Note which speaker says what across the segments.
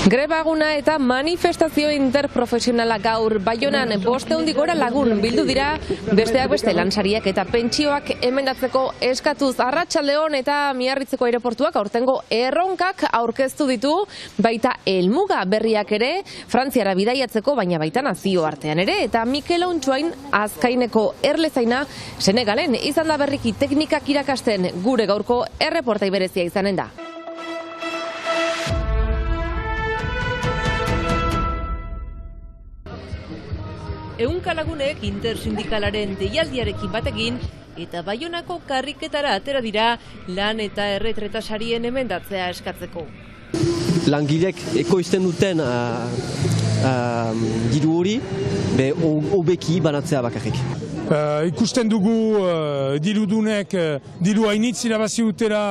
Speaker 1: Grebaguna eta manifestazio interprofesionala gaur Baionan 500 gora lagun bildu dira, besteak beste lansariak eta pentsioak emendatzeko eskatuz. Arratsaldeon eta Miarritzeko aireportuak aurtengo erronkak aurkeztu ditu, baita helmuga berriak ere, Frantziara bidaiatzeko, baina baita nazioartean ere, eta Mikel Ontsuain Azkaineko erlezaina Senegalen izan da berriki teknikak irakasten. Gure gaurko erreportai berezia izanen da. Ehunka lagunek intersindikalaren deialdiarekin batekin eta Baionako karriketara atera dira lan eta erretretasarien emendatzea eskatzeko.
Speaker 2: Langilek ekoizten duten diru hori hobeki banatzea bakarrik.
Speaker 3: Ikusten dugu dirudunek diru hainitz irabazi dutela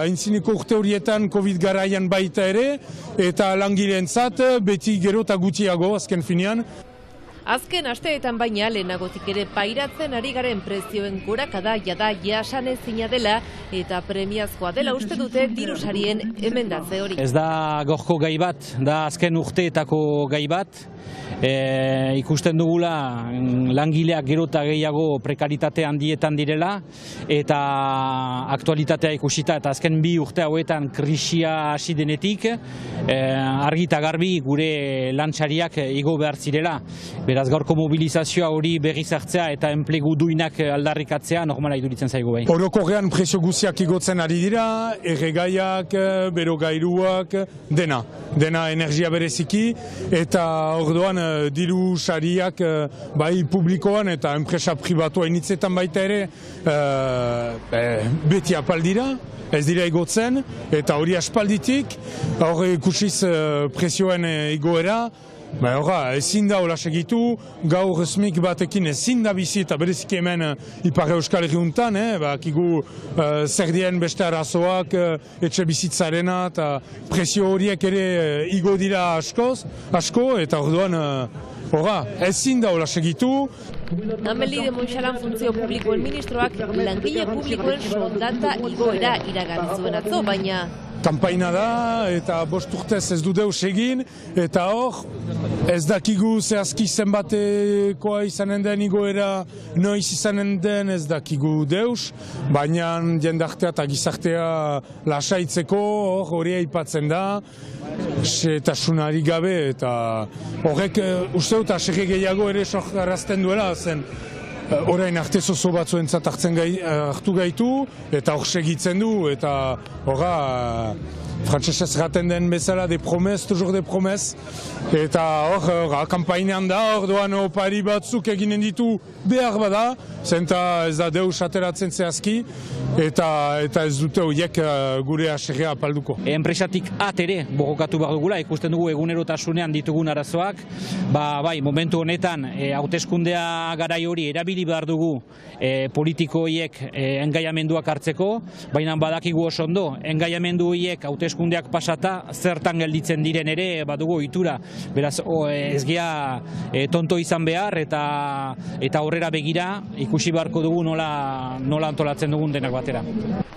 Speaker 3: aintzineko urte horietan Covid garaian baita ere, eta langileentzat beti gero eta gutxiago azken finean.
Speaker 1: Azken asteetan baina lehenagotik ere pairatzen ari garen prezioen gorakada jada jasanezina dela eta premiazkoa dela uste dute dirusarien emendatze hori.
Speaker 4: Ez da gaurko gai bat, da azken urteetako gai bat. Ikusten dugula langileak gero eta gehiago prekaritate handietan direla eta aktualitatea ikusita eta azken 2 urte hauetan krisia hasi denetik argi eta garbi gure lantsariak igo behar zirela. Beraz gaurko mobilizazioa hori berriz hartzea eta enplegu duinak aldarrikatzea normala iduritzen zaigu bai.
Speaker 3: Orokorrean prezio guztiak igotzen ari dira, erregaiak, berogailuak, dena energia bereziki, eta orduan diru sariak bai publikoan eta enpresa pribatua initzetan baita ere beti apaldira, ez dira igotzen, eta hori aspalditik, hor ikusiz prezioen igoera, ezin da hola segitu, gaur esmik batekin ezin da bizi eta bereziki hemen Ipar Euskal Herriuntan, bakigu zer dien beste arazoak, etxe bizitzarena eta prezio horiek ere igo dira asko, eta orduan ezin da hola segitu.
Speaker 1: Ameli de Montxalan funtzio publikoen ministroak langile publikoen soldata igoera iragarri zuen atzo, baina
Speaker 3: kanpaina da eta 5 urtez ez du deus egin, eta hor ez dakigu zehazki zenbatekoa izanen den igoera, noiz izanen den ez dakigu deus, baina jendartea eta gizartea lasaitzeko hori aipatzen da, xetasunari gabe, eta horrek uste dut aserre gehiago ere sorgarazten duela, zen orain arte zozo batzuentzat hartu gaitu, eta hor segitzen du, eta frantsesez gaten den bezala de promesses, toujours de promesses, eta hor kanpainean da, orduan opari batzuk eginen ditu behar bada, zenta ez da deus ateratzen zehazki, eta ez dute horiek gure aserrea apalduko.
Speaker 4: Enpresatik ere borrokatu behar dugula, ikusten dugu egunerotasunean ditugun arazoak, bai, momentu honetan hauteskundea garai hori erabili behar dugu politiko horiek engaiamenduak hartzeko, baina badakigu oso ondo, engaiamendu horiek hauteskundeak pasata zertan gelditzen diren ere badugu ohitura. Beraz ez gea tonto izan behar eta aurrera begira ikusi beharko dugu nola antolatzen dugun denak batera.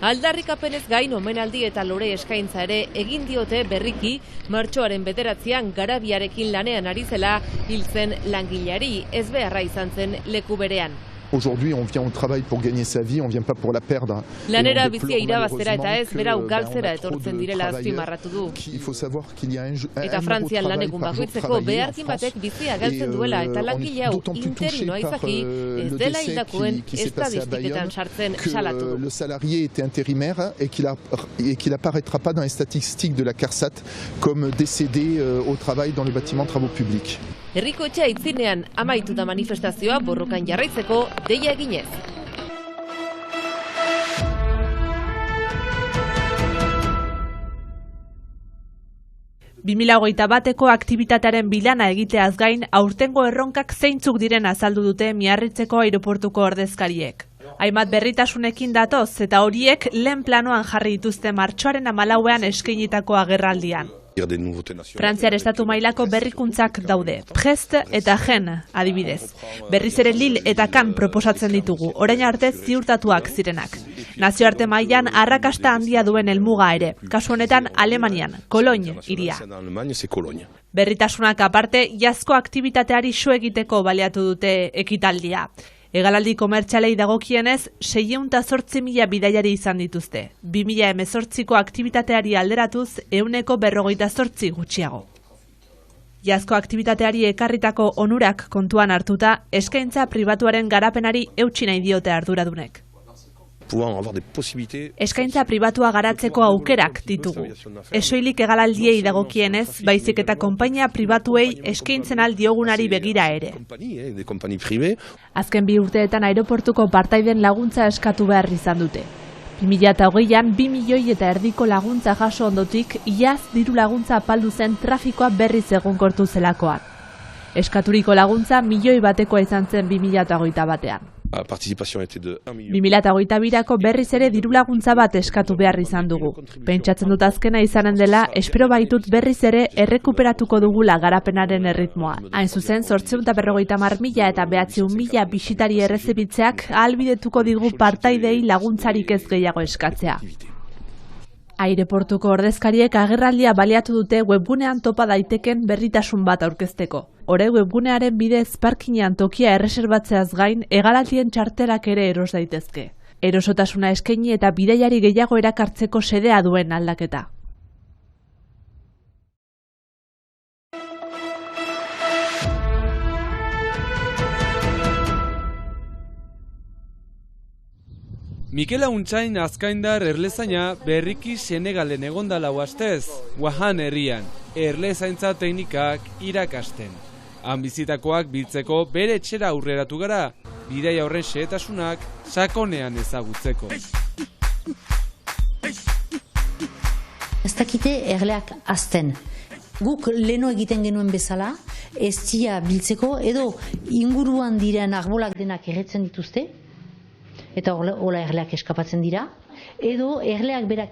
Speaker 1: Aldarrikapenez gain omenaldi eta lore eskaintza ere egin diote berriki martxoaren 9 garabiarekin lanean ari zela hiltzen langileari, ez beharra izan zen leku berean.
Speaker 5: Aujourd'hui, on vient au travail pour gagner sa vie, on vient pas pour la perdre.
Speaker 1: Lanera bizia irabaztera eta ez berau galtzera etortzen direla azpimarratu du. Eta Frantzian lan egun bakoitzeko beharkin batek bizia galtzen duela eta langile hau interinoa izaki ez dela hildakoen estadistiketan sartzen salatu du.
Speaker 5: Le salarié était intérimaire et qu'il apparaîtra pas dans les statistiques de la CARSAT comme décédé au travail dans le bâtiment travaux publics.
Speaker 1: Herriko etxea aitzinean amaitu da manifestazioa borrokan jarraitzeko deia eginez.
Speaker 6: Bateko aktibitatearen bilana egiteaz gain, aurtengo erronkak zeintzuk diren azaldu dute Miarritzeko aireportuko ordezkariek. Hainbat berritasunekin datoz eta horiek lehen planoan jarri dituzte martxoaren 14ean eskainitako agerraldian. Frantziar estatu mailako berrikuntzak daude, Brest eta Gen adibidez. Berriz ere Lille eta Cannes proposatzen ditugu, orain arte ziurtatuak zirenak. Nazioarte mailan arrakasta handia duen helmuga ere, kasu honetan Alemanian, Cologne hiria. Berritasunak aparte, jazko aktibitateari su egiteko baliatu dute ekitaldia. Hegalaldi komertzialei dagokienez, 608.000 bidaiari izan dituzte. 2018ko aktibitateari alderatuz, 148 gutxiago. Jazko aktibitateari ekarritako onurak kontuan hartuta, eskaintza pribatuaren garapenari eutsi nahi diote arduradunek. Eskaintza pribatua garatzeko aukerak ditugu. Esoilik hegalaldiei dagokienez, baizik eta konpainia pribatuei eskaintzen aldiogunari begira ere. Azken 2 urteetan aireportuko partaiden laguntza eskatu behar izan dute. 2008an 2,5 milioi laguntza jaso ondotik, iaz diru laguntza apaldu zen trafikoa berriz egonkortu zelakoan. Eskaturiko laguntza 1 milioi batekoa izan zen 2008 batean. 2022ko berriz ere diru laguntza bat eskatu behar izan dugu. Pentsatzen dut azkena izanen dela, espero baitut berriz ere errekuperatuko dugula garapenaren erritmoa. Hain zuzen, 850.000 eta 900.000 bisitari errezibitzeak ahalbidetuko digu partaidei laguntzarik ez gehiago eskatzea. Aireportuko ordezkariek agerraldia baliatu dute webgunean topa daiteken berritasun bat aurkezteko. Ore webgunearen bidez parkinean tokia erreserbatzeaz gain, hegalaldien txartelak ere eros daitezke. Erosotasuna eskaini eta bidaiari gehiago erakartzeko xedea duen aldaketa.
Speaker 7: Mikel Auntxain azkaindar erlezaina berriki Senegalen egonda 4 astez, Wuhan herrian, erlezaintza teknikak irakasten. Han bizitakoak biltzeko bere etxera aurreratu gara, bidaia horren xehetasunak sakonean ezagutzeko.
Speaker 8: Ez dakite erleak azten. Guk leno egiten genuen bezala, ez tia biltzeko, edo inguruan diren arbolak denak erretzen dituzte, eta hola erleak eskapatzen dira, edo erleak berak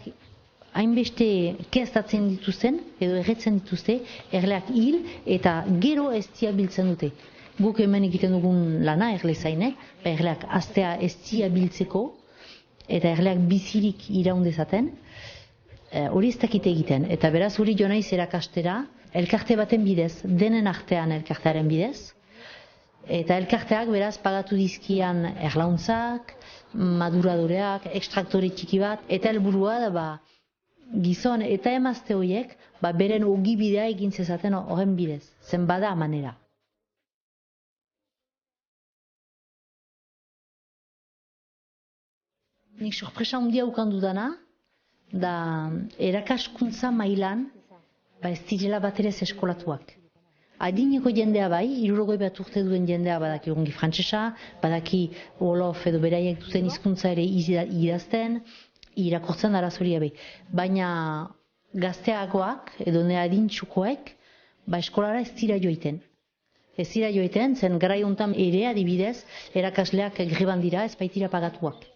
Speaker 8: hainbeste keztatzen dituzten, edo erretzen dituzte, erleak hil eta gero ez tia biltzen dute. Guk hemen egiten dugun lana erlezainek, erleak aztea ez tia biltzeko, eta erleak bizirik iraundezaten, hori ez dakite egiten. Eta beraz hori jo naiz erakastera, elkarte baten bidez, denen artean elkartearen bidez, eta elkarteak beraz pagatu dizkian erlauntzak, maduradoreak, ekstraktore txiki bat, eta helburua da gizon eta emazte horiek beren ogibidea egin zezaten horren bidez, zen bada manera. Nik sorpresa handia ukandu dana, da erakaskuntza mailan ez direla baterez eskolatuak. Adineko jendea bai, 60 bat urte duen jendea badaki ongi frantsesa, badaki Wolof edo beraiek duten hizkuntza ere idazten, irakurtzen arazoria bai. Baina gazteagoak edo adintsukoek eskolara ez dira joiten. Ez dira joiten, zen garai hontan ere adibidez, erakasleak greban dira ez baitira pagatuak.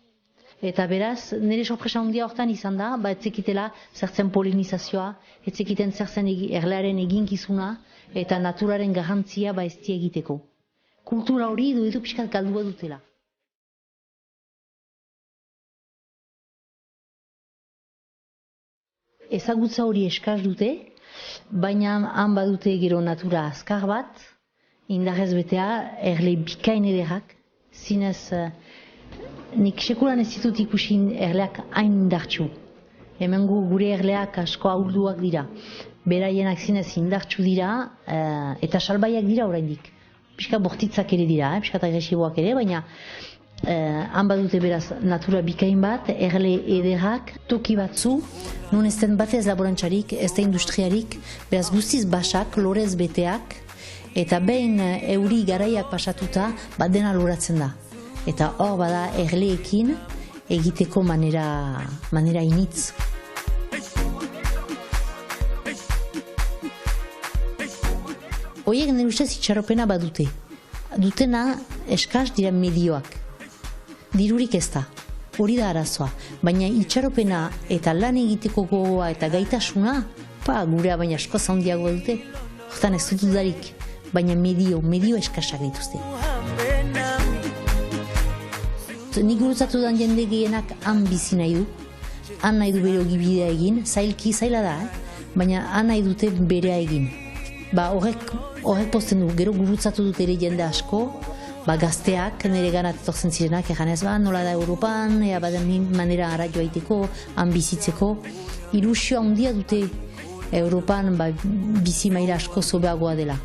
Speaker 8: Eta beraz, nire sorpresa handia hortan izan da, ez zekitela zertzen polinizazioa, ez zekiten zertzen erlearen eginkizuna, eta naturaren garrantzia ez die egiteko. Kultura hori edo pixkat galdua dutela. Ezagutza hori eskaz dute, baina han badute gero natura azkar bat, indarrez betea erle bikain ederrak, zinez nik sekulan ez ditut ikusi erleak hain indartsu. Hemen gure erleak asko ahulduak dira. Beraienak zinez indartsu dira eta salbaiak dira oraindik. Pixka bortitzak ere dira, pixka agresiboak ere, baina han badute beraz natura bikain bat, erle ederrak, toki batzu, nun ez den batez laborantzarik, ez da industriarik, beraz guztiz basak, lorez beteak, eta behin euri garaiak pasatuta, dena loratzen da. Eta hor bada erleekin egiteko manera initz. Horiek nire ustez itxaropena badute. Dutena eskaz dira medioak. Dirurik ez da. Hori da arazoa. Baina itxaropena eta lan egiteko gogoa eta gaitasuna, gurea baina asko zaundiago dute. Hortan ez dut dudarik. Baina medio eskasak dituzte. nik gurutzatu dan jende gehienak han bizi nahi du, han nahi du bere ogibidea egin, zaila da, baina han nahi dute berea egin. Ba, horrek posten du, gero gurutzatu dut ere jende asko, ba, gazteak nire ganat etortzen zirenak, eganez ba, nola da Europan, baden manera ara joaiteko, han bizitzeko, ilusio handia dute Europan ba, bizi maila asko zobeagoa dela.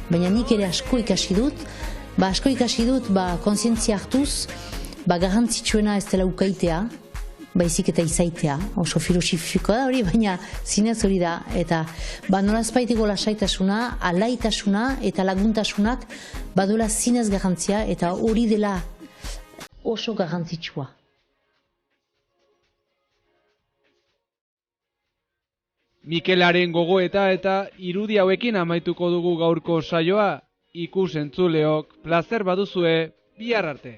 Speaker 8: Baina nik ere asko ikasi dut kontzientzia hartuz, garrantzitsuena ez dela ukaitea, baizik eta izaitea, oso filosofikoa da hori, baina zinez hori da, eta nolazpaiteko lasaitasuna, alaitasuna eta laguntasunak badola zinez garrantzia, eta hori dela oso garrantzitsua.
Speaker 7: Mikelaren gogoeta eta irudi hauekin amaituko dugu gaurko saioa, ikus entzuleok, plazer baduzue, bihar arte.